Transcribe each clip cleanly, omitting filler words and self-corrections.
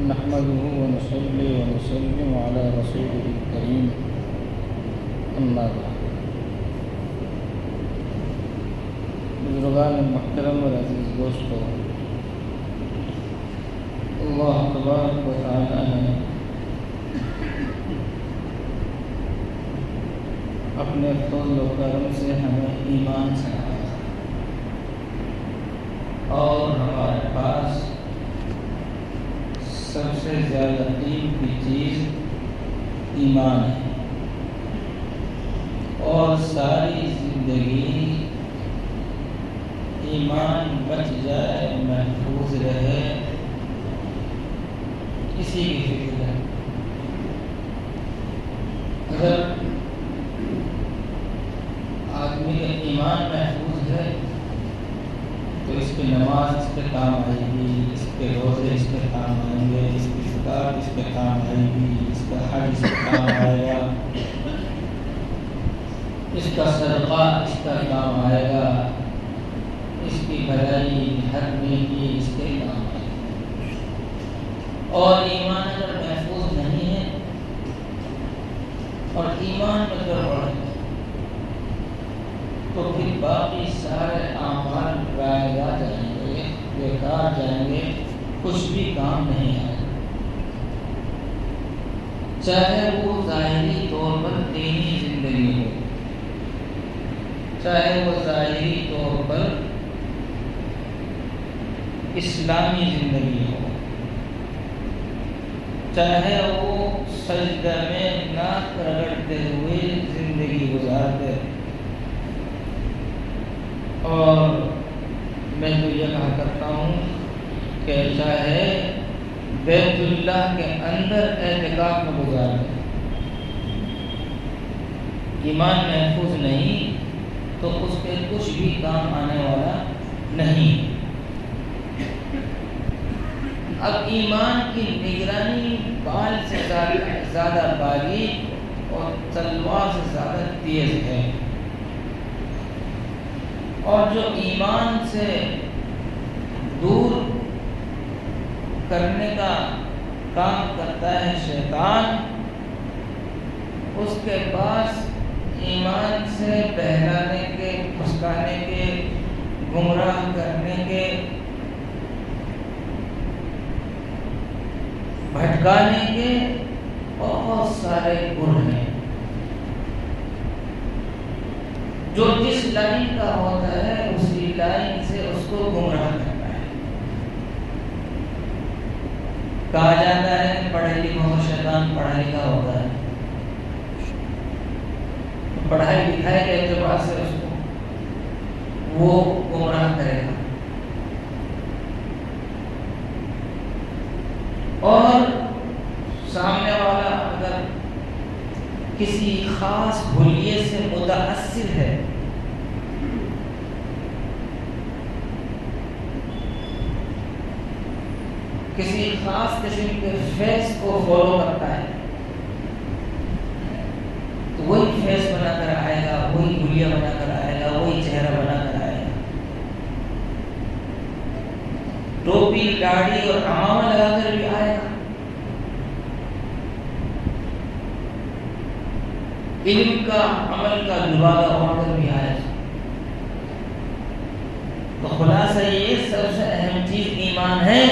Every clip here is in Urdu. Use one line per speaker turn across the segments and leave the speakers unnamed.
نحمده ونصلي ونسلم على رسوله الكريم اما بعد. بزرگان محترم اور عزیز دوستو، اللہ تبارک و تعالی نے اپنے فضل و کرم سے ہمیں ایمان سے نوازا اور ہمارے پاس سب سے زیادہ قیمتی چیز ایمان ہے، اور ساری زندگی ایمان بچ جائے، محفوظ رہے، اسی کی فکر ہے۔ اگر آدمی کا ایمان محفوظ ہے تو اس کی نماز اس پہ کام آئے گی، اس کے روزے اس پہ کام آئیں گے، اس کی زکات اس پہ کام آئے گی، اس کا حج اس پہ کام آئے گا، اس کا صدقہ اس کا کام آئے گا، اس کی بھلائی ہر نیکی اس کے کام آئے گا۔ اور ایمان اگر محفوظ نہیں ہے اور ایمان اگر بڑھ ہے تو پھر باقی سارے اعمال رائگاں جائیں گے، بیکار جائیں گے، کچھ بھی کام نہیں آئے گا، چاہے وہ ظاہری طور پر دینی زندگی ہو، چاہے وہ ظاہری طور پر اسلامی زندگی ہو، چاہے وہ سجدہ میں ناک رگڑتے ہوئے زندگی گزارتے۔ اور میں تو یہ کہا کرتا ہوں کہ چاہے بیت اللہ کے اندر اعتکاف میں گزارتے، ایمان محفوظ نہیں تو اس پہ کچھ بھی کام آنے والا نہیں۔ اب ایمان کی نگرانی بال سے زیادہ باریک اور تلوار سے زیادہ تیز ہے، اور جو ایمان سے دور کرنے کا کام کرتا ہے شیطان، اس کے پاس ایمان سے بہلانے کے، پھسکانے کے، گمراہ کرنے کے، بھٹکانے کے بہت سارے گن ہیں۔ جو جس لائن کا ہوتا ہے اسی لائن سے اس کو گمراہ کرتا ہے۔ کہا جاتا ہے کہ پڑھے لکھوں کا شیطان پڑھا لکھا ہوتا ہے، پڑھائی لکھائی کے اعتبار سے اس کو وہ گمراہ کرے گا، اور سامنے والا اگر کسی خاص حلیے سے متاثر ہے کسی خاص قسم کے فیس کو فالو کرتا ہے تو وہی فیس بنا کر آئے گا، وہی حلیہ بنا کر آئے گا، وہی چہرہ بنا کر آئے گا، ٹوپی داڑھی اور عمامہ لگا کر بھی آئے گا، علم کا عمل کا لبادہ اوڑھ کر بھی آئے گا۔ تو خلاصہ یہ سب سے اہم چیز ایمان ہے۔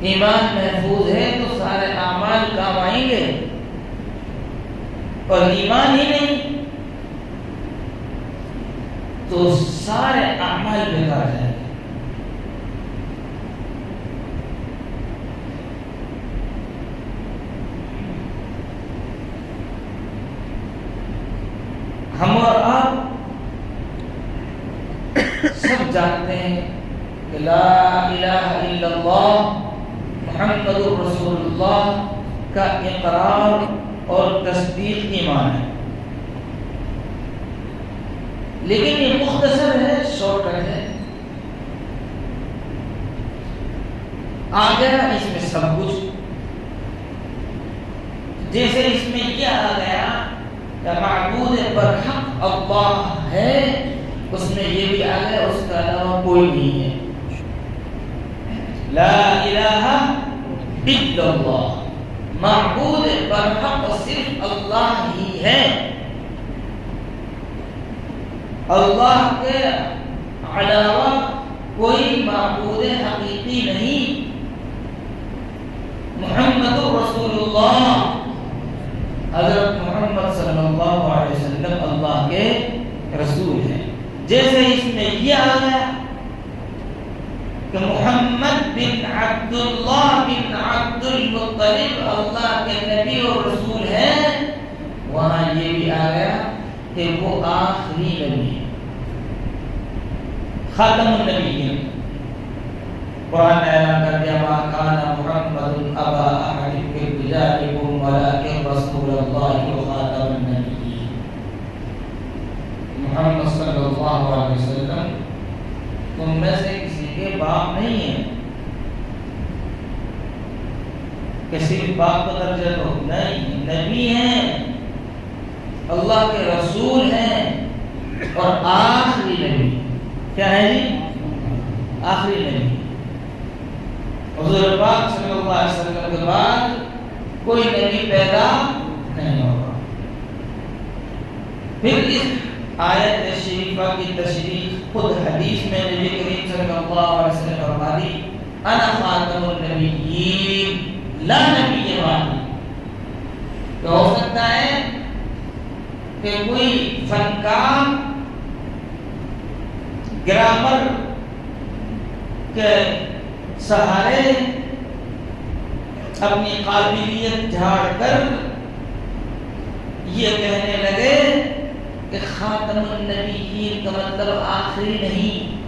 ایمان محفوظ ہے تو سارے اعمال کام آئیں گے، اور ایمان ہی نہیں تو سارے اعمال بیکار جائیں گے۔ ہم اور آپ سب جانتے ہیں کہ لا الہ الا اللہ محمد رسول اللہ کا اقرار اور تصدیق ایمان ہے، لیکن یہ مختصر ہے، شارٹ کٹ ہے، آ گیا اس میں سب کچھ۔ جیسے اس میں یہ آ گیا کہ معبود برحق اللہ ہے، اس میں یہ بھی آ گیا اس کا علاوہ کوئی نہیں ہے۔ لا الہ الا اللہ، معبود برحق صرف اللہ ہی ہے، اللہ کے علاوہ کوئی معبود حقیقی نہیں، محمد رسول اللہ، حضرت محمد صلی اللہ علیہ وسلم اللہ کے رسول ہیں۔ جیسے اس میں یہ آ گیا کہ محمد بن عبداللہ بن عبد المطلب اللہ کے نبی اور رسول ہیں، وہاں یہ بھی آ گیا کہ وہ آخری نبی ہے، خاتم النبیین۔ قرآن نے اعلان کر دیا ما کان محمد ابا احد من رجالکم ولکن رسول اللہ وخاتم النبیین۔ محمد صلی اللہ علیہ وسلم تم میں سے کسی کے باپ نہیں ہیں کہ صرف باپ کا درجہ تو نہیں، نبی ہیں، اللہ کے رسول ہیں اور آخری نبی۔ کیا ہے جی؟ آخری نبی۔ حضور پاک صلی اللہ علیہ وسلم کے بعد کوئی نبی پیدا نہیں ہوگا۔ پھر اس آیت شریفہ کی تشریح خود حدیث میں نبی کریم صلی اللہ علیہ وسلم نے فرما دی انا خاتم النبیین لا نبی بعدی۔ تو ہو سکتا ہے کہ کوئی فنکار گرامر کے سہارے اپنی قابلیت جھاڑ کر یہ کہنے لگے کہ خاتم النبیین کا مطلب آخری نہیں،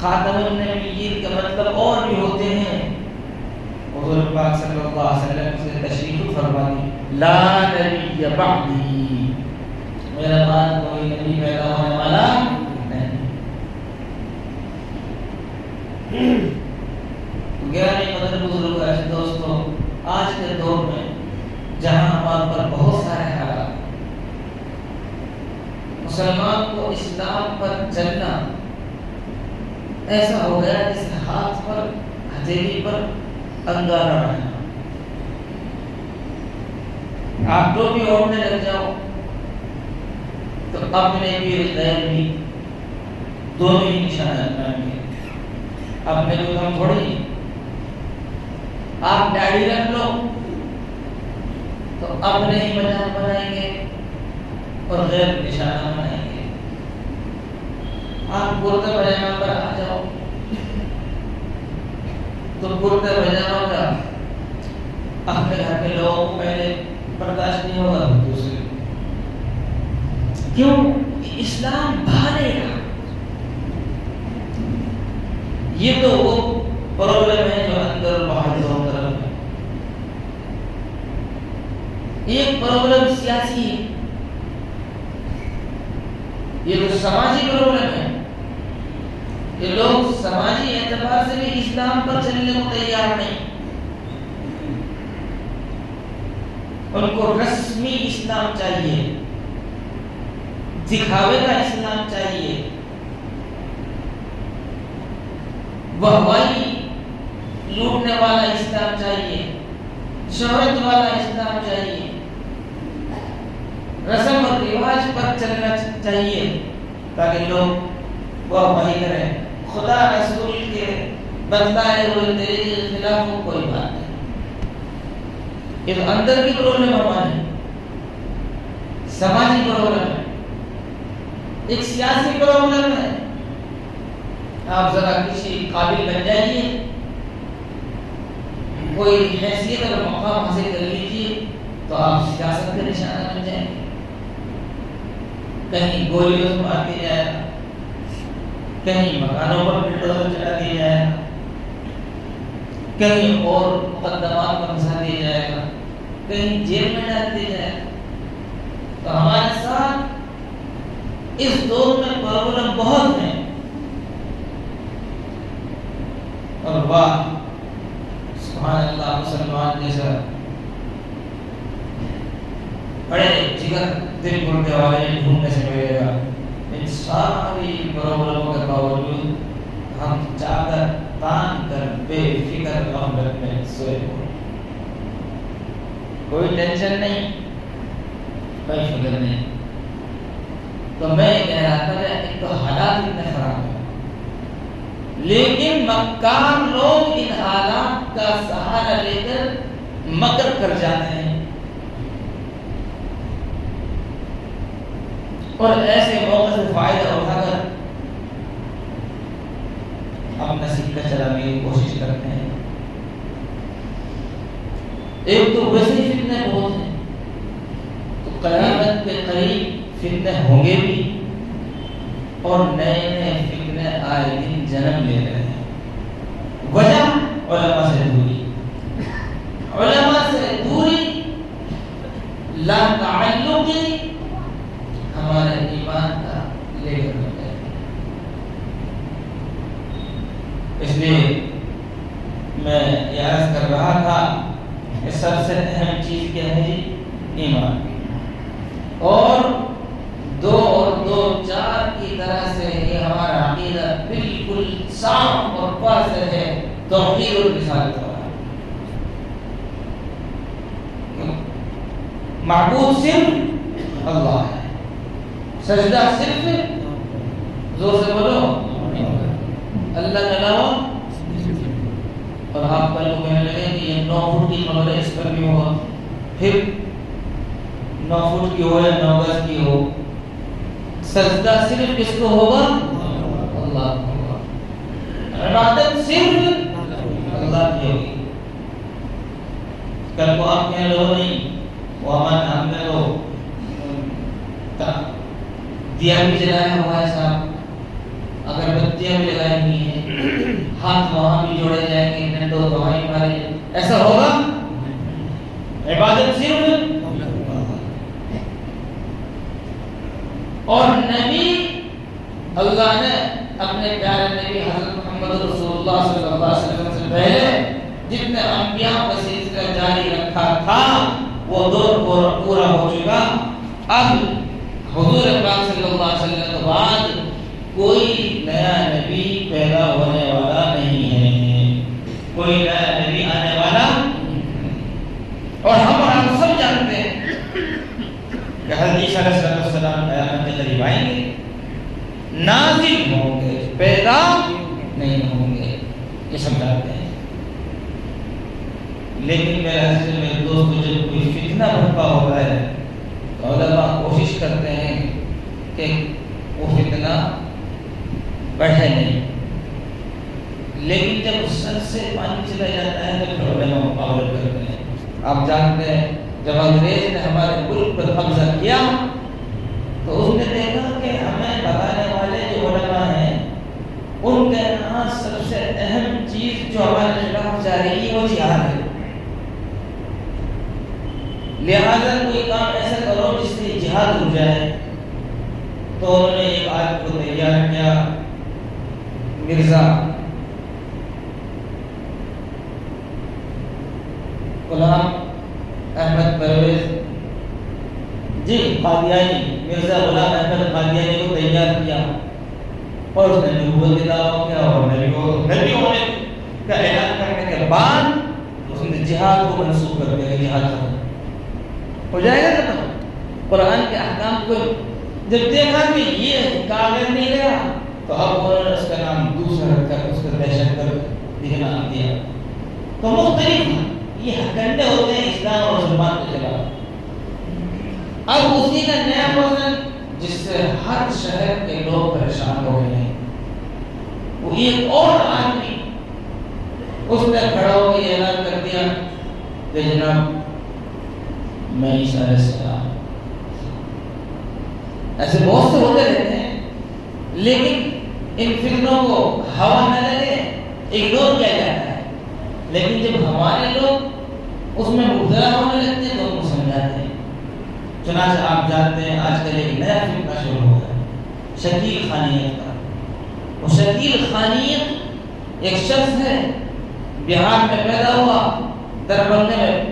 خاتم النبیین کا مطلب اور بھی ہوتے ہیں۔ حضور پاک صلی اللہ علیہ وسلم سے تشریح فرما دی لا نبی بعدی، میرا بعد کوئی نبی پیدا ہونے والا نہیں۔ گرامی قدر بزرگ ایسے دوستوں، آج کے دور میں جہاں ہمارے پر بہت سارے حالات، مسلمان کو اسلام پر چلنا ایسا ہو گیا جیسے ہاتھ پر ہتھیلی پر انگارہ رہنا۔ آپ ٹوپی اوڑھنے لگ جاؤ تو اپنے بھی غیر بھی دونوں ہی نشان اپنائیں گے، اپنے کو ہم تھوڑی۔ آپ داڑھی رکھ لو تو اپنے ہی مذہب بنائیں گے اور غیر نشانہ بنائیں گے۔ آپ کرتے پاجامہ پر آ جاؤ تو کرتے پاجامہ کا اپنے گھر کے لوگوں کو پہلے برداشت نہیں ہوگا، دوسرے کیوں؟ اسلام بھانے گا۔ یہ تو وہ پرابلم ہے جو اندر اور باہر دونوں طرف ہے۔ ایک پرابلم سیاسی ہے، یہ تو سماجی پرابلم ہے کہ لوگ سماجی اعتبار سے بھی اسلام پر چلنے کو تیار نہیں، ان کو رسمی اسلام چاہیے، دکھاوے کا اسلام چاہیے، واہوائی لوٹنے والا اسلام چاہیے، شہرت والا اسلام چاہیے، رسم اور رواج پر چلنا چاہیے تاکہ لوگ واہوائی کریں۔ خدا رسول کے بتلائے ہوئے طریقے کے خلاف کوئی بات نہیں۔ یہ تو اندر کی پرابلم ہماری سماجی پرابلم ہے، ایک سیاسی پرابلم ہے۔ آپ ذرا کسی قابل بن جائیے، کوئی حیثیت اور مقام حاصل کر لیجیے تو آپ سیاست کا نشانہ بن جائیں گے۔ کہیں گولیوں سے مار دیا جائے گا، کہیں مکانوں پر بلڈوزر چلا دیا جائے گا، کہیں اور مقدمات پر پھنسا دیا جائے گا، کہیں جیل میں ڈال دیا جائے گا۔ تو ہمارے ساتھ اس دور میں پرابلم بہت ہیں، اور واہ سبحان اللہ، مسلمان جیسا بڑے جگر دل گردے والے ڈھونڈنے سے ملے گا ان ساری پرابلموں کے باوجود ہم چادر تان کر بے فکر غفلت میں سوئے ہوئے، کوئی ٹینشن نہیں، کوئی فکر نہیں۔ تو میں کہہ رہا تھا کہ ایک تو حالات اتنے خراب ہیں، لیکن مکار لوگ ان حالات کا سہارا لے کر مکر کر جاتے ہیں، اور ایسے موقع سے فائدہ اٹھا کر اپنا سکہ چلانے کی کوشش کرتے ہیں۔ ایک تو ویسے ہی فتنے بہت ہیں، تو قیامت کے قریب فتنے ہوں گے بھی، اور نئے نئے فتنے آئے دن جنم لے رہے ہیں۔ وجہ علماء سے دوری، علماء سے دوری، لا تعلقی ہمارے ایمان کا لے کر ہوتا ہے۔ اس لیے میں یہ عرض کر رہا تھا کہ سب سے اہم چیز کیا ہے جی؟ ایمان، اور دو اور دو چار کی طرح سے یہ ہمارا عقیدہ بالکل صاف اور واضح ہے، توحید اور رسالت والا۔ معبود صرف اللہ ہے، سجدہ صرف، زور سے بولو، اللہ کے علاوہ۔ اور آپ کل کو کہنے لگے کہ یہ 9 فٹ کی قبر ہے، اس پر بھی ہوا، پھر 9 فٹ کی ہو یا 9 گز کی ہو، سجدہ صرف کس کو ہوگا؟ اللہ کو ہوگا، عبادت صرف اللہ کی ہوگی۔ کل کو آپ کہنے لگو نہیں، وہاں ہم نے تو دیا بھی جلایا ہوا ہے صاحب، اگربتیاں بھی لگائی ہوئی ہیں، ہاتھ وہاں بھی جوڑے جائیں گے، ڈنڈو وہاں ہی مارے، ایسا ہوگا؟ عبادت صرف۔ اور نبی، اللہ نے اپنے پیارے نبی حضرت محمد رسول اللہ صلی اللہ علیہ وسلم سے پہلے جتنے انبیاء کا سلسلہ جاری رکھا تھا وہ دور پورا ہو چکا۔ اب حضور پاک صلی اللہ علیہ وسلم کے بعد کوئی نیا نبی پیدا ہونے والا نہیں ہے، کوئی نیا نبی آنے والا نہیں۔ اور ہم اور آپ سب جانتے ہیں کہ حضرت عیسیٰ علیہ السلام قیامت کے قریب آئیں گے، نازل ہوں گے، پیدا نہیں ہوں گے، یہ سب جانتے ہیں۔ لیکن میرے دوستو، جب کوئی فتنہ برپا ہوتا ہے تو علماء کوشش کرتے ہیں کہ وہ فتنہ بڑھے نہیں، لیکن جب سر سے پانی چلا جاتا ہے تو پھر علماء مقابلہ کرتے ہیں۔ آپ جانتے ہیں جب انگریز نے ہمارے ملک پر قبضہ کیا تو اس نے دیکھا کہ ہمیں بتانے والے جو علماء ہیں ان کے یہاں سب سے اہم چیز جو ہمارے خلاف جا رہی ہے وہ جہاد ہے، لہذا کوئی کام ایسا کرو جس سے جہاد ہو جائے۔ تو انہوں نے ایک آدمی کو تیار کیا، مرزا غلام احمد پرویز جی قادیانی، مرزا غلام احمد قادیانی کو تیار کیا، اور اس نے نبوت کا دعویٰ کیا، اور نبی ہونے کا اعلان کرنے کے بعد اس نے جہاد کو منسوخ کر دیا، جہاد ختم ہو جائے گا ختم۔ قرآن کے احکام کو جب دیکھا کہ یہ کاغذ نہیں لیا تو اب انہوں نے اس کا نام دوسرا رکھ کر اس کا دہشت گرد نام دیا۔ تو مختلف یہ ہتھکنڈے ہوتے ہیں اسلام اور مسلمان کے خلاف۔ اب اسی کا نیا ورژن جس سے ہر شہر کے لوگ پریشان ہو گئے ہیں، وہ ایک اور آدمی اس نے کھڑا ہو کے اعلان کر دیا کہ جناب میں عیسیٰ علیہ السلام۔ ایسے بہت سے ہوتے رہتے ہیں، لیکن ان فتنوں کو ہوا نہ لگے، اگنور کیا جاتا ہے، لیکن جب ہمارے لوگ اس میں مبتلا ہونے لگتے ہیں تو ان کو سمجھاتے ہیں۔ چنانچہ آپ جانتے ہیں آج کل ایک نیا فتنہ شروع ہو گیا، شکیل خانیت کا۔ وہ شکیل خانیت ایک شخص ہے، بہار میں پیدا ہوا، دربھنگے میں،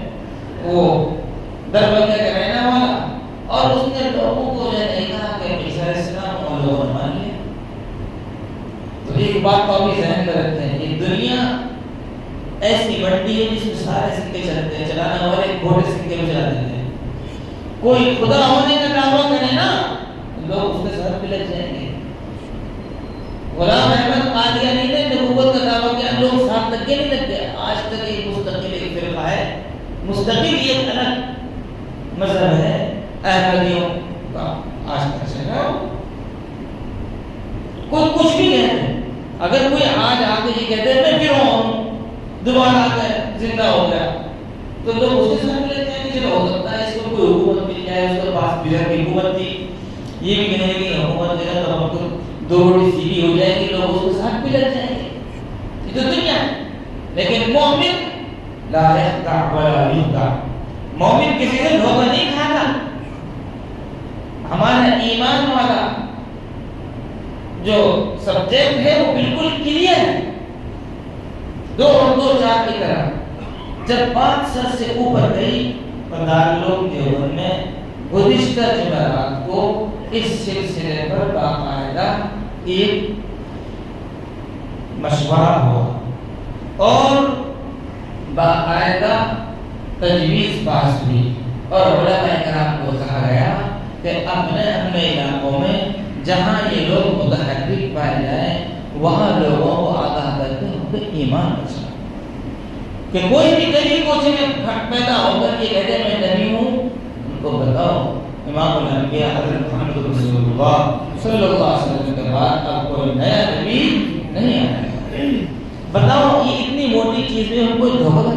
وہ دربھنگے کا رہنے والا، اور اس نے لوگوں کو یہ کہا کہ عیسیٰ علیہ السلام لوگوں نے مان لیا۔ تو ایک بات تو ابھی ذہن میں رکھتے ہیں، یہ دنیا ایسی منڈی ہے جس میں سارے سکے چلتے ہیں، چلانے والے گھوڑے سکے میں چلا دیتے ہیں۔ کوئی خدا ہونے کا دعویٰ کرے نا، لوگ اس کے سر پہ لگ جائیں گے۔ غلام احمد قادیانی نے نبوت کا دعویٰ کیا، لوگ ساتھ لگ کے نہیں لگتے۔ آج تک ایک مستقل ایک فرقہ ہے، مستقل ایک الگ مذہب ہے احمدیوں کا، آج تک سے کوئی کچھ بھی کہتے ہیں۔ اگر کوئی آج آ کے یہ کہتے ہیں میں پھر ہوں دوبارہ آ کر زندہ ہو گیا، تو لوگ اس کے ساتھ لگتے ہیں کہ چلو ہو سکتا ہے اس کو کوئی حکومت مل جائے، اس کے پاس بھیڑ کی حکومت تھی، یہ بھی کہنے کہ حکومت دے گا تو ہم کو دو روٹی سیدھی ہو جائے گی، لوگ اس کے ساتھ بھی لگ جائیں گے۔ یہ تو دنیا ہے، لیکن مومن لا یخدع ولا یخدع، مومن کسی سے دھوکہ نہیں کھاتا۔ ہمارا ایمان والا جو سبجیکٹ ہے وہ بالکل کلیئر ہے، 2 اور 2 4 کی طرح۔ جب بات سر سے اوپر گئی تو دارالعلوم دیوبند میں گزشتہ جمعرات کو اس سلسلے پر باقاعدہ ایک مشورہ ہوا اور باقاعدہ تجویز پاس ہوئی، اور علماء کرام کو کہا گیا کہ اپنے علاقوں میں جہاں یہ لوگ متحرک پائے جائیں وہاں لوگوں کو آگاہ کر کے ان پہ ایمان بچانا، کہ کوئی بھی دلیل کو پیدا ہو کر یہ کہتے ہیں میں نبی ہوں، ان کو بتاؤ امام الانبیاء حضرت محمد رسول اللہ صلی اللہ علیہ وسلم کے بعد اب کوئی نیا نبی نہیں آیا۔ بتاؤ یہ اتنی موٹی چیز میں ہم کوئی دھوکہ ہے؟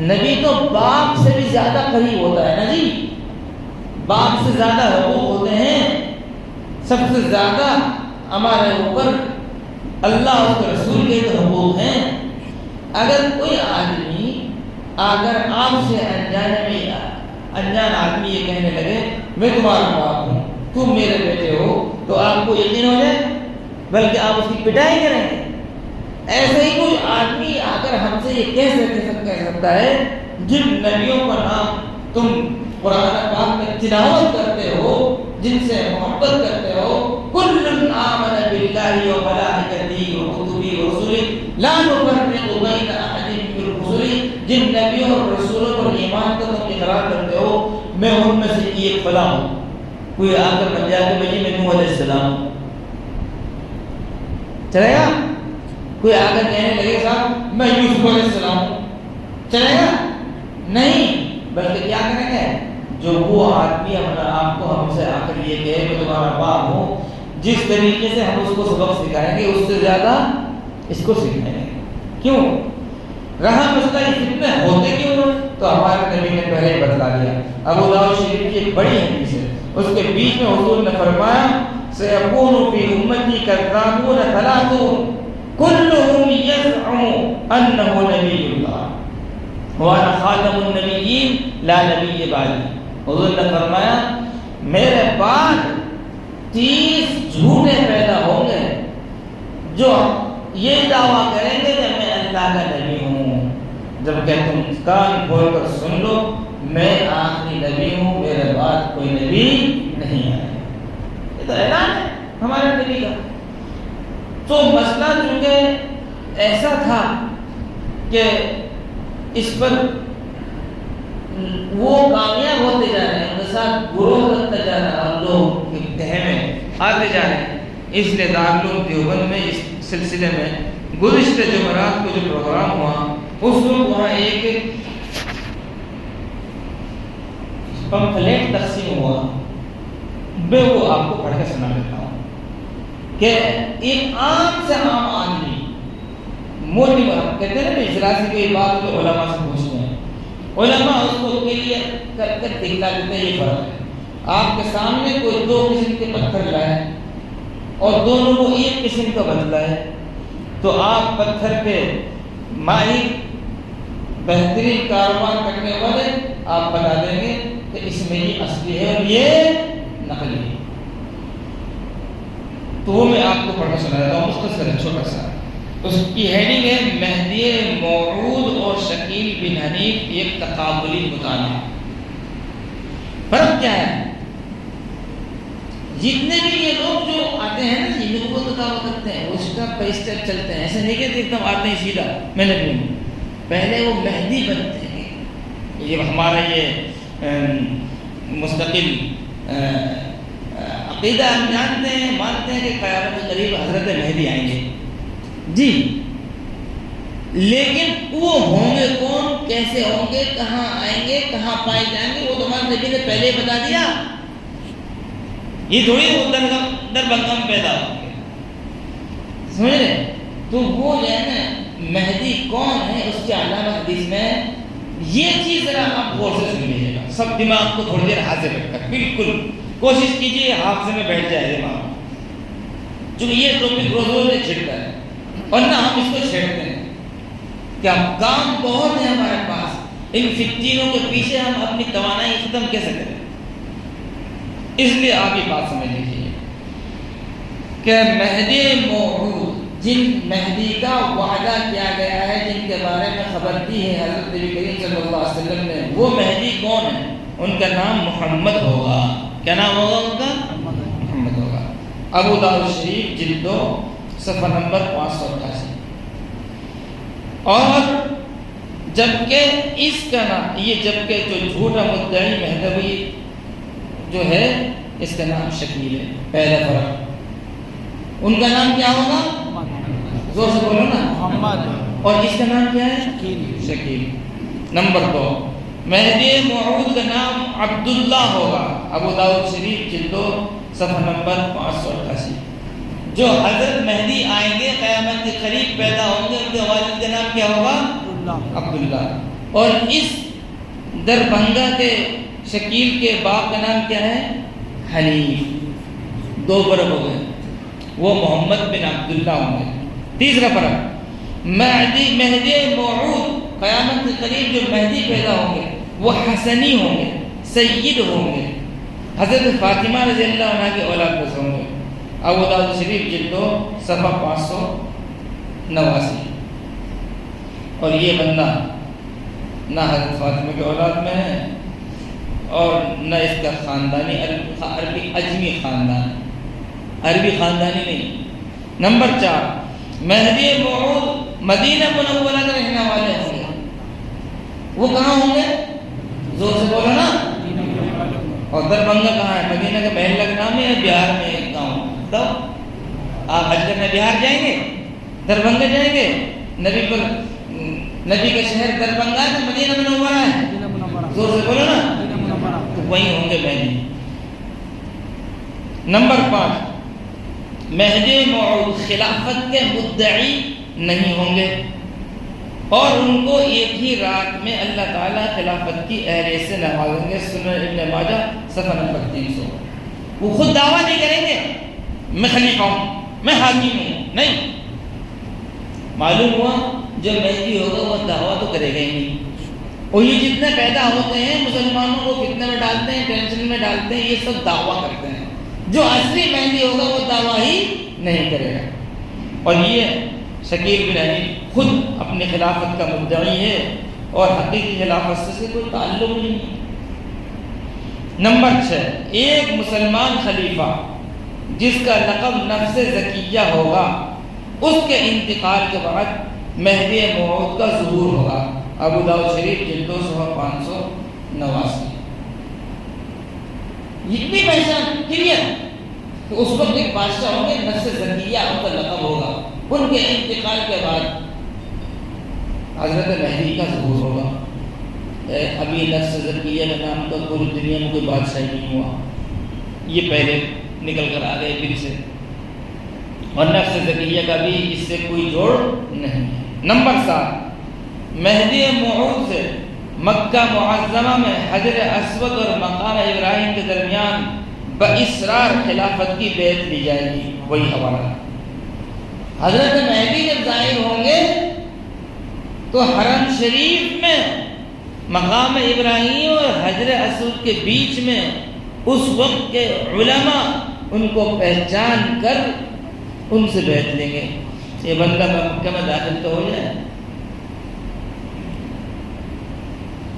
نبی تو باپ سے بھی زیادہ قریب ہوتا ہے نا جی، باپ سے زیادہ حقوق ہوتے ہیں، سب سے زیادہ ہمارے اوپر اللہ اور اس کے رسول کے تو حقوق ہیں۔ اگر کوئی آدمی اگر آپ سے انجان آدمی یہ کہنے لگے میں تمہارا باپ ہوں تم میرے بیٹے ہو، تو آپ کو یقین ہو جائے بلکہ آپ اس کی پٹائی کریں گے۔ ایسے ہی کوئی آدمی اگر ہم سے یہ کہہ سکتا ہے جن نبیوں کا نام تم قرآن پاک میں تلاوت کرتے ہو، جن سے محبت کرتے ہو، کل آمن باللہ و ملائکتہ و کتبہ و رسلہ لا نفرق بین احد من رسلہ، جن نبیوں اور رسولوں پر ایمان کا تم اقرار کرتے ہو میں ان میں سے ایک فلاں ہوں، کوئی آ کر بن جاتے بھائی میں نوح علیہ السلام ہوں، چلے گا؟ کوئی آ کر کہنے لگے صاحب میں یوسف علیہ السلام ہوں، چلے گا؟ نہیں، بلکہ کیا کریں گے؟ جو وہ آدمی اپنا آپ کو ہم سے آ کر یہ کہے کہ تمہارا باپ ہو، جس طریقے سے ہم اس کو سبق سکھائیں گے اس سے زیادہ اس کو سکھائیں گے۔ کیوں؟ رہا مسئلہ یہ فتنے ہوتے کیوں؟ تو ہمارے نبی نے پہلے ہی بتلا دیا۔ ابو داؤد شریف کی ایک بڑی حدیث ہے، اس کے بیچ میں حضور نے فرمایا سيكون في أمتي كذابون ثلاثون كلهم يزعم أنه نبي الله وأنا خاتم النبيين لا نبي بعدي۔ حضور نے فرمایا میرے بعد 30 جھوٹے پیدا ہوں گے جو یہ دعویٰ کریں گے کہ میں اللہ کا نبی ہوں، جب کہ تم کان کھول کر سن لو میں آخری نبی ہوں، میرے بعد کوئی نبی نہیں آیا۔ یہ تو اعلان ہے ہمارے نبی کا۔ تو مسئلہ چونکہ ایسا تھا کہ اس پر وہ کامیاب ہوتے جا رہے ہیں، ان کے ساتھ گروہ بنتا جا رہا ہے اور لوگ تہہ میں آتے جا رہے ہیں، اس لیے دارالعلوم دیوبند میں اس سلسلے میں گزشتہ جمعرات کو جو پروگرام ہوا اس وقت وہاں ایک پمفلیٹ تقسیم ہوا، میں وہ آپ کو پڑھ کے سنا دیتا ہوں کہ ایک عام سے عام آدمی موٹی بات کہتے ہیں نا اجلاس کی کوئی بات تو علماء سے پوچھتے ہیں، علماء اس کو کلیئر کر کر دکھا دیتے ہیں یہ فرق ہے۔ آپ کے سامنے کوئی 2 قسم کے پتھر لائے اور دونوں کو ایک قسم کا بدلا ہے، تو آپ پتھر پہ ماہر بہترین کاروبار کرنے والے آپ بتا دیں گے کہ اس میں یہ اصلی ہے اور یہ نقلی ہے۔ تو وہ میں آپ کو پڑھنا سنا دیتا ہوں، مختصر ہے، چھوٹا سا۔ اس کی ہیڈنگ ہے مہدی موعود اور شکیل بن حنیف ایک تقابلی مطالعہ۔ فرق کیا ہے؟ جتنے بھی یہ لوگ جو آتے ہیں نا جی نبوت کا دعویٰ کرتے ہیں وہ اسٹیپ بائی اسٹیپ چلتے ہیں، ایسے نہیں کہ ایک دم آتے ہیں سیدھا میں نبی ہوں، پہلے وہ مہدی بنتے ہیں۔ یہ ہمارا یہ مستقل عقیدہ ہم جانتے ہیں، مانتے ہیں کہ قیامت کے قریب حضرت مہدی آئیں گے جی، لیکن وہ ہوں گے کون، کیسے ہوں گے، کہاں آئیں گے، کہاں پائے جائیں گے، وہ تو ہمارے نبی نے پہلے ہی بتا دیا۔ یہ تھوڑی وہ دربھنگہ میں پیدا ہوں گے، سمجھ رہے؟ تو وہ جو ہے نا مہدی کون ہے اس کے علامہ حدیث میں یہ چیز ذرا آپ غور سے سن لیجیے گا، سب دماغ کو تھوڑی دیر حاضر رکھ کر بالکل کوشش کیجیے حافظے میں بیٹھ جائے دماغ، چونکہ یہ ٹاپک روز روز نہیں چھڑتا ہے اور نہ ہم اس کو چھیڑتے ہیں، کیا کام بہت ہے ہمارے پاس، ان فتنوں کے پیچھے ہم اپنی توانائی ختم کیسے کریں؟ اس لیے آپ یہ بات سمجھ لیجیے کہ مہدی موعود، جن مہدی کا وعدہ کیا گیا ہے، جن کے بارے میں خبر دی ہے حضرت نبی کریم صلی اللہ علیہ وسلم نے، وہ مہدی کون ہے؟ ان کا نام محمد ہوگا۔ کیا نام ہوگا ان کا؟ محمد ہوگا۔ ابو داؤد شریف جلد 2 صفحہ نمبر 588۔ اور جبکہ اس کا نام، یہ جبکہ جو جھوٹا مدعی مہدوی جو ہے اس کا نام شکیل ہے، پہلا فرق۔ ان کا نام کیا ہوگا؟ زور سے بولو نا، محمد۔ اور اس کا نام کیا ہے؟ شکیل۔ نمبر 2، مہدی موعود کا نام عبداللہ ہوگا۔ ابو داؤد شریف جلد 2 صفحہ نمبر 588۔ جو حضرت مہدی آئیں گے قیامت کے قریب پیدا ہوں گے، ان کے والد کا نام کیا ہوگا؟ عبداللہ۔ اور اس دربھنگہ کے شکیل کے باپ کا نام کیا ہے؟ حنیف۔ 2 فرق ہو گئے، وہ محمد بن عبداللہ ہوں گے۔ تیسرا فرق، مہدی موعود قیامت کے قریب جو مہدی پیدا ہوں گے وہ حسنی ہوں گے، سید ہوں گے، حضرت فاطمہ رضی اللہ عنہ کے اولاد میں سے ہوں گے۔ ابو داؤد شریف جلد 2 صفحہ 589۔ اور یہ بندہ نہ حضرت فاطمہ کے اولاد میں ہے اور نہ اس کا خاندانی عربی اجمی خاندان، عربی خاندانی نہیں۔ نمبر 4، مہدی موعود مدینہ منورہ کے رہنے والے ہوں گے۔ وہ کہاں ہوں گے؟ زور سے بولو نا۔ اور دربھنگہ کہاں ہے؟ مدینہ کا محلہ کا نام ہے، بہار میں ایک گاؤں۔ تو آپ حج کرنے بہار جائیں گے؟ دربھنگہ جائیں گے؟ نبی کا شہر دربھنگہ ہے، مدینہ منورہ ہے، زور سے بولو نا، تو وہیں ہوں گے مہدی۔ نمبر 5، مہدی موعود خلافت کے مدعی نہیں ہوں گے اور ان کو ایک ہی رات میں اللہ تعالیٰ خلافت کی اہلیہ سے نوازیں گے۔ سنن ابن ماجہ صفحہ نمبر 300۔ وہ خود دعویٰ نہیں کریں گے میں خلیفہ ہوں، میں حاکم ہوں، نہیں۔ معلوم ہوا جو مہدی ہوگا وہ دعویٰ تو کرے گا ہی نہیں۔ اور یہ جتنے پیدا ہوتے ہیں مسلمانوں کو فتنے میں ڈالتے ہیں، ٹینشن میں ڈالتے ہیں، یہ سب دعویٰ کرتے ہیں۔ جو اصلی مہدی ہوگا وہ دعویٰ ہی نہیں کرے گا۔ اور یہ شکیل بن حنیف خود اپنی خلافت کا مدعی ہے اور حقیقی خلافت سے کوئی تعلق نہیں ہے۔ نمبر 6، ایک مسلمان خلیفہ جس کا لقب نفس زکیہ ہوگا، اس کے انتقال کے بعد مہدی موعود کا ظہور ہوگا۔ ابو داؤد شریف جلد 2 صفحہ 589۔ یہ بھی پہچان کلیئر کہ اس وقت ایک بادشاہ ہوں گے، نفس زکیہ ان کا لقب ہوگا، ان کے انتقال کے بعد حضرت مہدی کا ظہور ہوگا۔ ابھی نفس زکیہ کا نام تو پوری دنیا میں کوئی بادشاہ نہیں ہوا، یہ پہلے نکل کر آ گئے پھر سے، اور نفس زکیہ کا بھی اس سے کوئی جوڑ نہیں ہے۔ نمبر 7، مہدی موعود سے مکہ معظمہ میں حجر اسود اور مقام ابراہیم کے درمیان باصرار خلافت کی بیعت لی جائے گی۔ وہی حوالہ، حضرت مہدی جب ظاہر ہوں گے تو حرم شریف میں مقام ابراہیم اور حجر اسود کے بیچ میں اس وقت کے علماء ان کو پہچان کر ان سے بیعت لیں گے۔ یہ بندہ مکہ میں داخل تو ہو جائے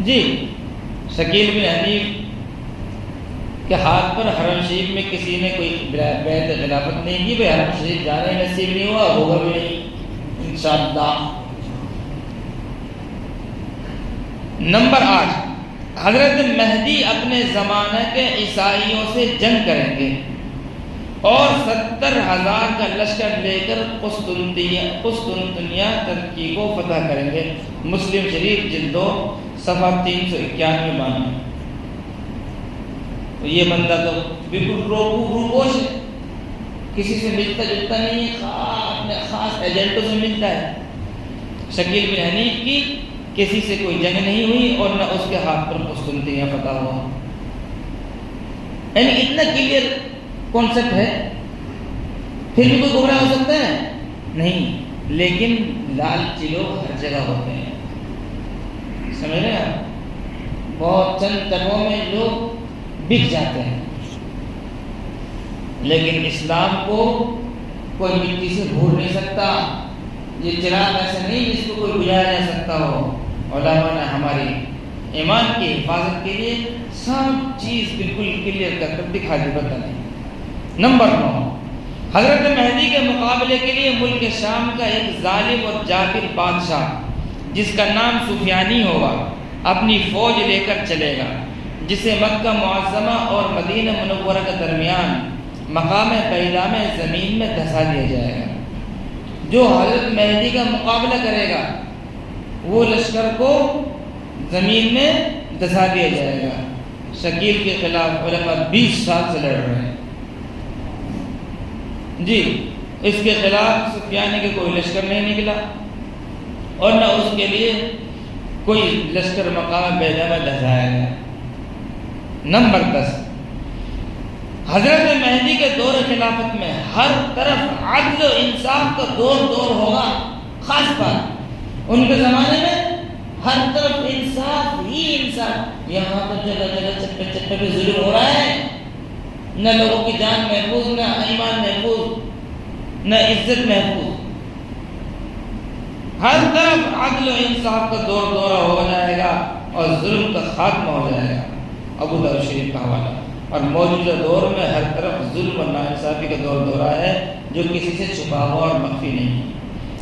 جی۔ شکیل بن حنیف کہ ہاتھ پر حرم شریف میں کسی نے کوئی بیعت خلافت نہیں کی، بھائی حرم شریف جانا ہی نصیب نہیں ہوا، ہوگا بھی نہیں انشاءاللہ۔ نمبر 8، حضرت مہدی اپنے زمانہ کے عیسائیوں سے جنگ کریں گے اور 70,000 کا لشکر لے کر قسطنطنیہ ترکی کو فتح کریں گے۔ مسلم شریف جلد 2 صفحہ 391-92۔ تو یہ بندہ تو بالکل روپوش ہے، کسی سے ملتا جلتا نہیں ہے، اپنے خاص ایجنٹوں سے ملتا ہے۔ شکیل بن حنیف کی کسی سے کوئی جنگ نہیں ہوئی اور نہ اس کے ہاتھ پر قسطنطنیہ فتح ہوا، یعنی اتنا کلیئر کانسیپٹ ہے۔ پھر بھی کوئی گمراہ ہو سکتا ہے نہیں، لیکن لالچی لوگ ہر جگہ ہوتے ہیں، سمجھ رہے ہیں آپ؟ بہت چند ٹکوں میں لوگ بک جاتے ہیں، لیکن اسلام کو کوئی مٹی سے بھول نہیں سکتا۔ یہ چراغ ایسا نہیں جس کو کوئی بجھایا جا سکتا ہو۔ علماء نے ہماری ایمان کی حفاظت کے لیے سب چیز بالکل کلیئر کر کر دکھا دی، بتا نہیں۔ نمبر 9، حضرت مہدی کے مقابلے کے لیے ملک شام کا ایک ظالم اور جابر بادشاہ جس کا نام سفیانی ہوگا اپنی فوج لے کر چلے گا، جسے مکہ معظمہ اور مدینہ منورہ کے درمیان مقام پہلا میں زمین میں دھسا دیا جائے گا۔ جو حضرت مہدی کا مقابلہ کرے گا وہ لشکر کو زمین میں دھسا دیا جائے گا۔ شکیل کے خلاف علماء 20 سال سے لڑ رہے ہیں جی، اس کے خلاف سفیانی کے کوئی لشکر نہیں نکلا اور نہ اس کے لیے کوئی لشکر مقام پہلا میں دھسایا گیا۔ نمبر 10، حضرت مہدی کے دور خلافت میں ہر طرف عدل و انصاف کا دور ہوگا، خاص بات ان کے زمانے میں ہر طرف انصاف ہی انصاف۔ یہاں پر جگہ جگہ چپے چپے پہ ظلم ہو رہا ہے، نہ لوگوں کی جان محفوظ، نہ ایمان محفوظ، نہ عزت محفوظ۔ ہر طرف عدل و انصاف کا دورہ ہو جائے گا اور ظلم کا خاتمہ ہو جائے گا۔ ابو داؤد شریف کا حوالہ۔ اور موجودہ دور میں ہر طرف ظلم اور ناانصافی کا دورہ ہے جو کسی سے چھپا ہوا اور مخفی نہیں۔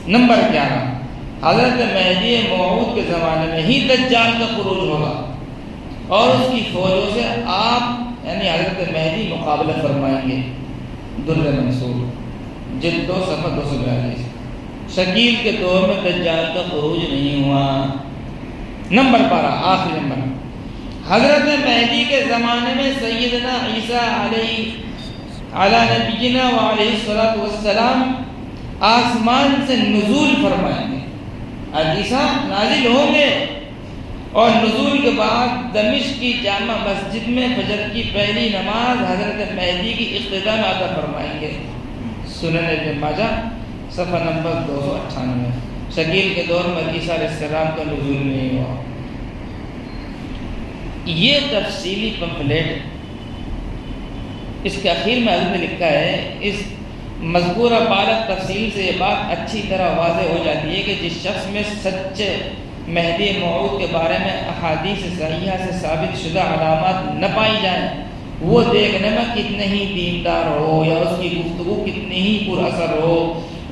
نمبر 11، حضرت مہدی موعود کے زمانے میں ہی دجال کا خروج ہوگا اور اس کی فوجوں سے آپ یعنی حضرت مہدی مقابلہ فرمائیں گے۔ در منصور جلد 2 صفحہ 242۔ شکیل کے دور میں دجال کا خروج نہیں ہوا۔ نمبر 12، آخری نمبر، حضرت مہدی کے زمانے میں سیدنا عیسیٰ علی نبینا وعلیہ الصلوۃ والسلام آسمان سے نزول فرمائیں گے۔ عیسیٰ نازل ہوں گے اور نزول کے بعد دمشق کی جامع مسجد میں فجر کی پہلی نماز حضرت مہدی کی اقتداء میں ادا فرمائیں گے۔ سنن ابن ماجہ صفحہ نمبر 298۔ شکیل کے دور میں عیسیٰ علیہ السلام کا نزول نہیں ہوا۔ یہ تفصیلی پمفلیٹ اس کے اخیر میں حضرت نے لکھا ہے، اس مذکورہ بالا تفصیل سے یہ بات اچھی طرح واضح ہو جاتی ہے کہ جس شخص میں سچے مہدی موعود کے بارے میں احادیث صحیحہ سے ثابت شدہ علامات نہ پائی جائیں، وہ دیکھنے میں کتنے ہی دیندار ہو یا اس کی گفتگو کتنی ہی پر اثر ہو،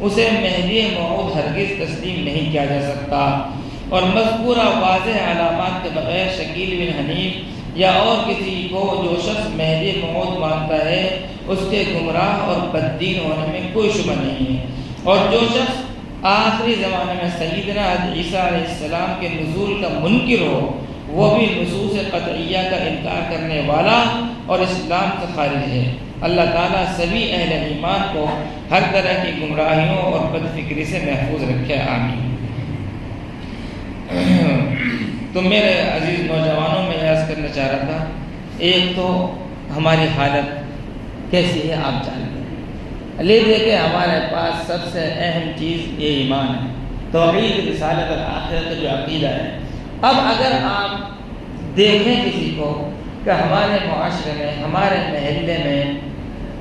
اسے مہدی موعود ہرگز تسلیم نہیں کیا جا سکتا۔ اور مذکورہ واضح علامات کے بغیر شکیل بن حنیف یا اور کسی کو جو شخص مہدی موعود مانتا ہے اس کے گمراہ اور بددین ہونے میں کوئی شبہ نہیں ہے۔ اور جو شخص آخری زمانے میں سیدنا عیسیٰ علیہ السلام کے نزول کا منکر ہو وہ بھی نصوص قطعیہ کا انکار کرنے والا اور اسلام سے خارج ہے۔ اللہ تعالیٰ سبھی اہل ایمان کو ہر طرح کی گمراہیوں اور بدفکری سے محفوظ رکھے، آمین۔ تو میرے عزیز نوجوانوں میں عرض کرنا چاہ رہا تھا، ایک تو ہماری حالت کیسی ہے آپ جانتے ہیں، لے دے کے ہمارے پاس سب سے اہم چیز یہ ایمان ہے، توحید رسالت اور آخرت کا جو عقیدہ ہے۔ اب اگر آپ دیکھیں کسی کو کہ ہمارے معاشرے میں ہمارے محلے میں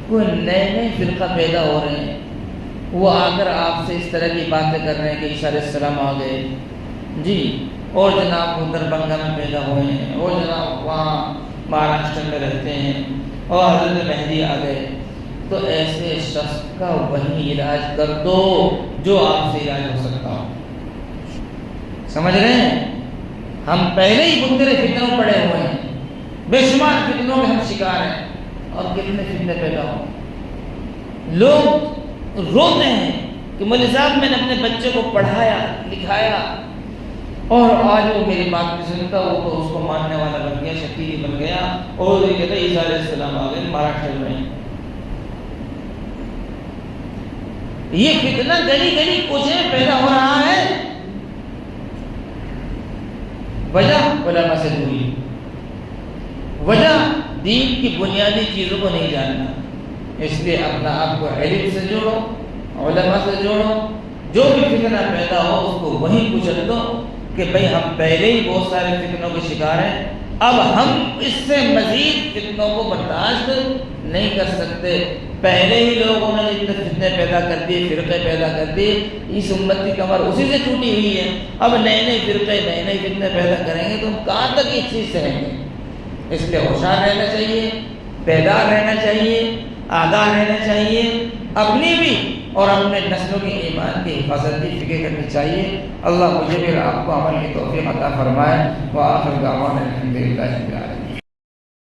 کوئی نئے فرقہ پیدا ہو رہے ہیں، وہ آ کر آپ سے اس طرح کی باتیں کر رہے ہیں کہ عیسیٰ علیہ السلام آ گئے جی، اور جناب وہ دربھنگہ میں پیدا ہوئے ہیں، اور جناب وہاں مہاراشٹر میں رہتے ہیں اور حضرت مہدی آ گئے، تو ایسے شخص کا وہی علاج کر دو جو آپ سے علاج ہو سکتا ہو۔ سمجھ رہے ہیں؟ ہم پہلے ہی بترے فتنوں پڑے ہوئے ہیں، بے شمار فتنوں کے ہم شکار ہیں، اور کتنے فتنے پیدا ہوں۔ لوگ روتے ہیں کہ مولوی صاحب میں نے اپنے بچے کو پڑھایا لکھایا اور آج وہ میری بات نہیں سنتا، وہ تو اس کو ماننے والا بن گیا، شکیل بن گیا، اور یہ کہتا ہے عیسیٰ علیہ السلام آ گئے مہاراشٹر میں۔ یہ فتنہ گلی گلی کوچے میں پیدا ہو رہا ہے، وجہ علماء سے دوری، وجہ دین کی بنیادی چیزوں کو نہیں جاننا۔ اس لیے اپنا آپ کو علم سے جوڑو، علماء سے جوڑو، جو بھی فتنہ پیدا ہو اس کو وہیں کچل دو کہ بھئی ہم پہلے ہی بہت سارے فتنوں کے شکار ہیں، اب ہم اس سے مزید فتنوں کو برداشت نہیں کر سکتے۔ پہلے ہی لوگوں نے اتنے فتنے پیدا کر دیے، فرقے پیدا کر دیے، اس امت کی کمر اسی سے ٹوٹی ہوئی ہے۔ اب نئے نئے فرقے نئے نئے فتنے پیدا کریں گے تو ہم کہاں تک اس چیز سے رہیں گے؟ اس لیے ہوشیار رہنا چاہیے، بیدار رہنا چاہیے، آگاہ رہنا چاہیے، اپنی بھی اور اپنے نسلوں کی ایمان کی حفاظت کی فکر کرنی چاہیے۔ اللہ مجھے بھی آپ کو عمل کی توفیق عطا فرمائے۔ وآخر دعوانا الحمدللہ رب العالمین۔